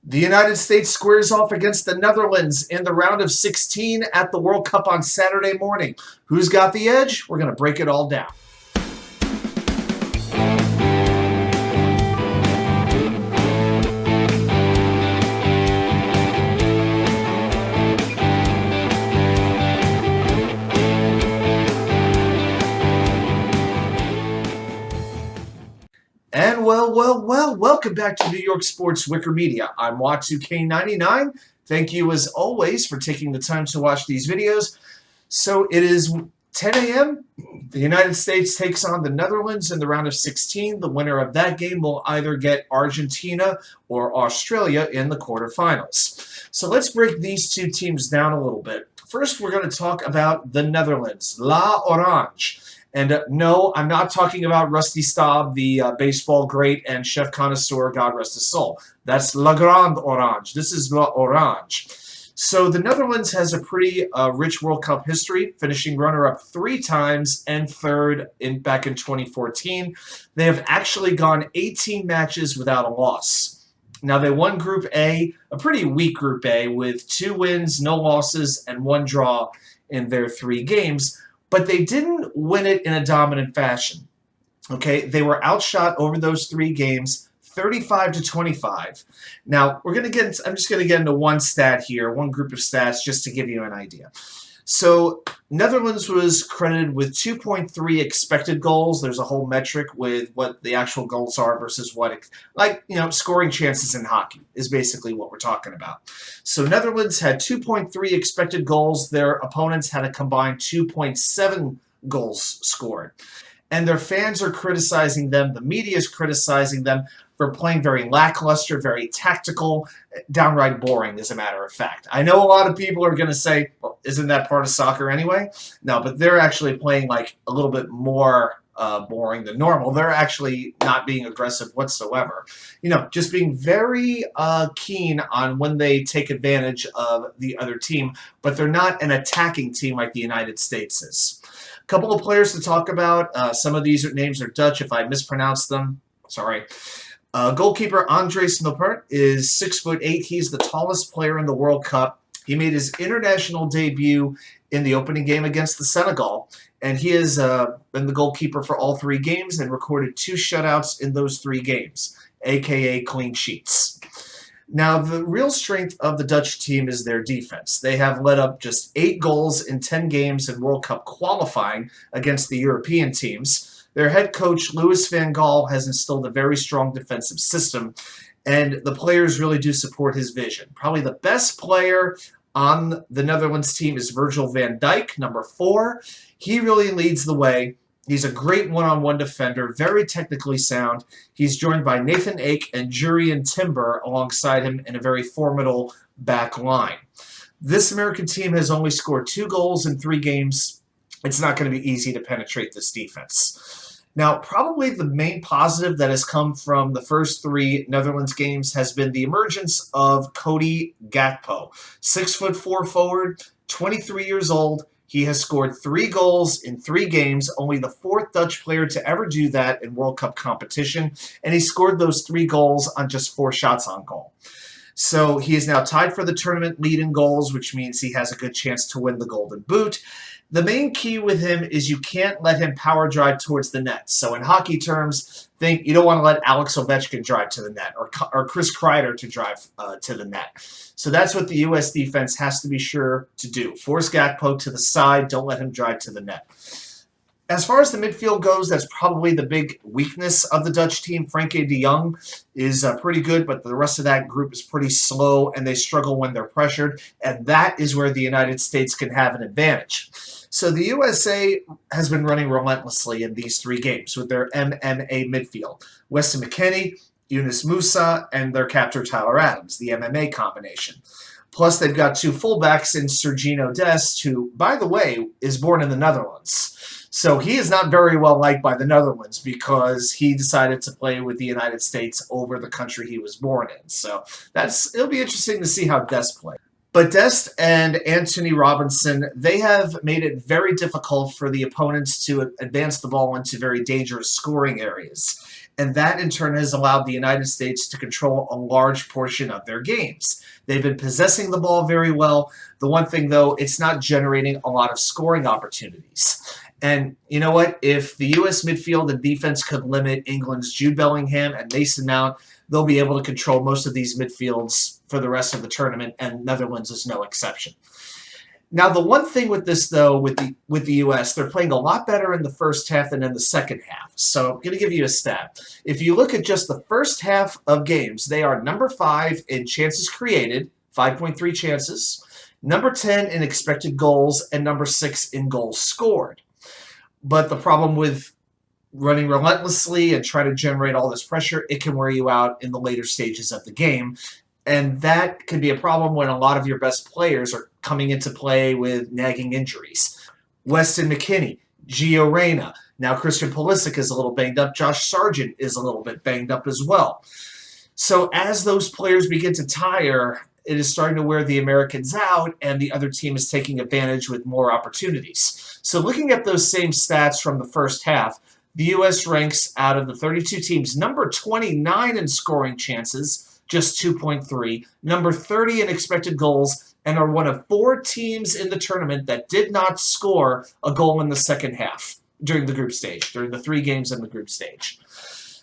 The United States squares off against the Netherlands in the round of 16 at the World Cup on Saturday morning. Who's got the edge? We're going to break it all down. And welcome back to New York Sports WickerMedia. I'm WatsuK99. Thank you as always for taking the time to watch these videos. So it is 10 a.m. The United States takes on the Netherlands in the round of 16. The winner of that game will either get Argentina or Australia in the quarterfinals. So let's break these two teams down a little bit. First, we're going to talk about the Netherlands, laoranje. And no, I'm not talking about Rusty Staub, the baseball great and chef connoisseur, God rest his soul. That's La Grande Orange. This is laoranje. So the Netherlands has a pretty rich World Cup history, finishing runner-up 3 times and third back in 2014. They have actually gone 18 matches without a loss. Now, they won Group A, a pretty weak Group A, with 2 wins, no losses, and 1 draw in their 3 games. But they didn't win it in a dominant fashion. Okay, they were outshot over those 3 games, 35-25. Now, I'm just going to get into one stat here, one group of stats, just to give you an idea. So, Netherlands was credited with 2.3 expected goals. There's a whole metric with what the actual goals are versus what, scoring chances in hockey is basically what we're talking about. So, Netherlands had 2.3 expected goals. Their opponents had a combined 2.7 goals scored. And their fans are criticizing them. The media is criticizing them for playing very lackluster, very tactical, downright boring, as a matter of fact. I know a lot of people are going to say, well, isn't that part of soccer anyway? No, but they're actually playing like a little bit more boring than normal. They're actually not being aggressive whatsoever. Just being very keen on when they take advantage of the other team, but they're not an attacking team like the United States is. A couple of players to talk about. Some of these names are Dutch. If I mispronounce them, sorry. Goalkeeper Andries Noppert is 6'8". He's the tallest player in the World Cup. He made his international debut in the opening game against the Senegal, and he has been the goalkeeper for all 3 games and recorded 2 shutouts in those 3 games, aka clean sheets. Now, the real strength of the Dutch team is their defense. They have let up just 8 goals in 10 games in World Cup qualifying against the European teams. Their head coach, Louis van Gaal, has instilled a very strong defensive system, and the players really do support his vision. Probably the best player on the Netherlands team is Virgil van Dijk, number 4. He really leads the way. He's a great one-on-one defender, very technically sound. He's joined by Nathan Ake and Jurrien Timber alongside him in a very formidable back line. This American team has only scored 2 goals in 3 games. It's not going to be easy to penetrate this defense. Now, probably the main positive that has come from the first 3 Netherlands games has been the emergence of Cody Gakpo. 6'4" forward, 23 years old. He has scored 3 goals in 3 games, only the 4th Dutch player to ever do that in World Cup competition, and he scored those 3 goals on just 4 shots on goal. So he is now tied for the tournament lead in goals, which means he has a good chance to win the Golden Boot. The main key with him is you can't let him power drive towards the net. So in hockey terms, you don't want to let Alex Ovechkin drive to the net or Chris Kreider to drive to the net. So that's what the U.S. defense has to be sure to do. Force Gakpo to the side. Don't let him drive to the net. As far as the midfield goes, that's probably the big weakness of the Dutch team. Frenkie de Jong is pretty good, but the rest of that group is pretty slow, and they struggle when they're pressured, and that is where the United States can have an advantage. So the USA has been running relentlessly in these 3 games with their MMA midfield. Weston McKennie, Yunus Musah, and their captor Tyler Adams, the MMA combination. Plus, they've got 2 fullbacks in Sergiño Dest, who, by the way, is born in the Netherlands. So he is not very well liked by the Netherlands because he decided to play with the United States over the country he was born in. So it'll be interesting to see how Dest plays. But Dest and Anthony Robinson, they have made it very difficult for the opponents to advance the ball into very dangerous scoring areas. and that in turn has allowed the United States to control a large portion of their games. They've been possessing the ball very well. The one thing, though, it's not generating a lot of scoring opportunities. And you know what? If the U.S. midfield and defense could limit England's Jude Bellingham and Mason Mount, they'll be able to control most of these midfields for the rest of the tournament, and Netherlands is no exception. Now, the one thing with this, though, with the U.S., they're playing a lot better in the first half than in the second half. So I'm going to give you a stat. If you look at just the first half of games, they are number 5 in chances created, 5.3 chances, number 10 in expected goals, and number 6 in goals scored. But the problem with running relentlessly and trying to generate all this pressure, it can wear you out in the later stages of the game. And that can be a problem when a lot of your best players are coming into play with nagging injuries. Weston McKennie, Gio Reyna, now Christian Pulisic is a little banged up. Josh Sargent is a little bit banged up as well. So as those players begin to tire, it is starting to wear the Americans out, and the other team is taking advantage with more opportunities. So looking at those same stats from the first half, the U.S. ranks out of the 32 teams number 29 in scoring chances, just 2.3, number 30 in expected goals, and are one of 4 teams in the tournament that did not score a goal in the second half during the group stage, during the 3 games in the group stage.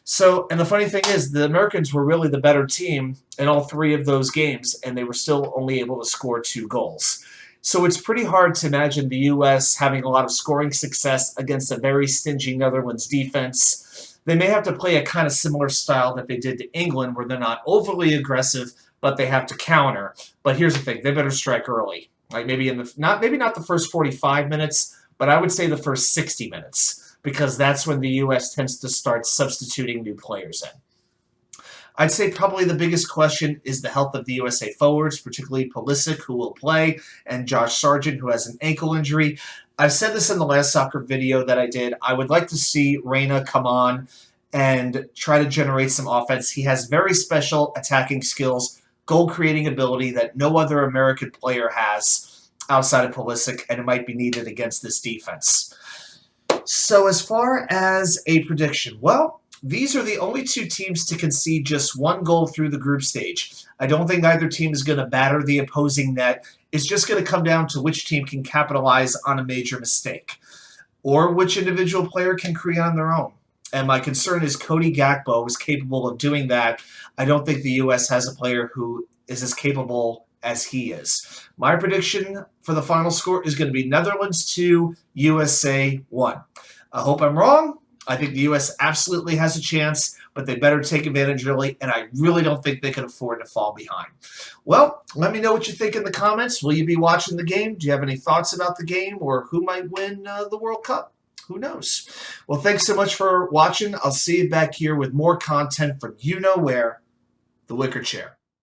So, and the funny thing is, the Americans were really the better team in all 3 of those games, and they were still only able to score 2 goals. So it's pretty hard to imagine the U.S. having a lot of scoring success against a very stingy Netherlands defense. They may have to play a kind of similar style that they did to England, where they're not overly aggressive, but they have to counter. But here's the thing, they better strike early. Like maybe not the first 45 minutes, but I would say the first 60 minutes, because that's when the U.S. tends to start substituting new players in. I'd say probably the biggest question is the health of the USA forwards, particularly Pulisic, who will play, and Josh Sargent, who has an ankle injury. I've said this in the last soccer video that I did. I would like to see Reyna come on and try to generate some offense. He has very special attacking skills, goal-creating ability that no other American player has outside of Pulisic, and it might be needed against this defense. So as far as a prediction, well, these are the only 2 teams to concede just 1 goal through the group stage. I don't think either team is going to batter the opposing net. It's just going to come down to which team can capitalize on a major mistake, or which individual player can create on their own. And my concern is Cody Gakpo is capable of doing that. I don't think the U.S. has a player who is as capable as he is. My prediction for the final score is going to be Netherlands 2, USA 1. I hope I'm wrong. I think the U.S. absolutely has a chance, but they better take advantage early, and I really don't think they can afford to fall behind. Well, let me know what you think in the comments. Will you be watching the game? Do you have any thoughts about the game, or who might win the World Cup? Who knows? Well, thanks so much for watching. I'll see you back here with more content from you know where, the Wicker Chair.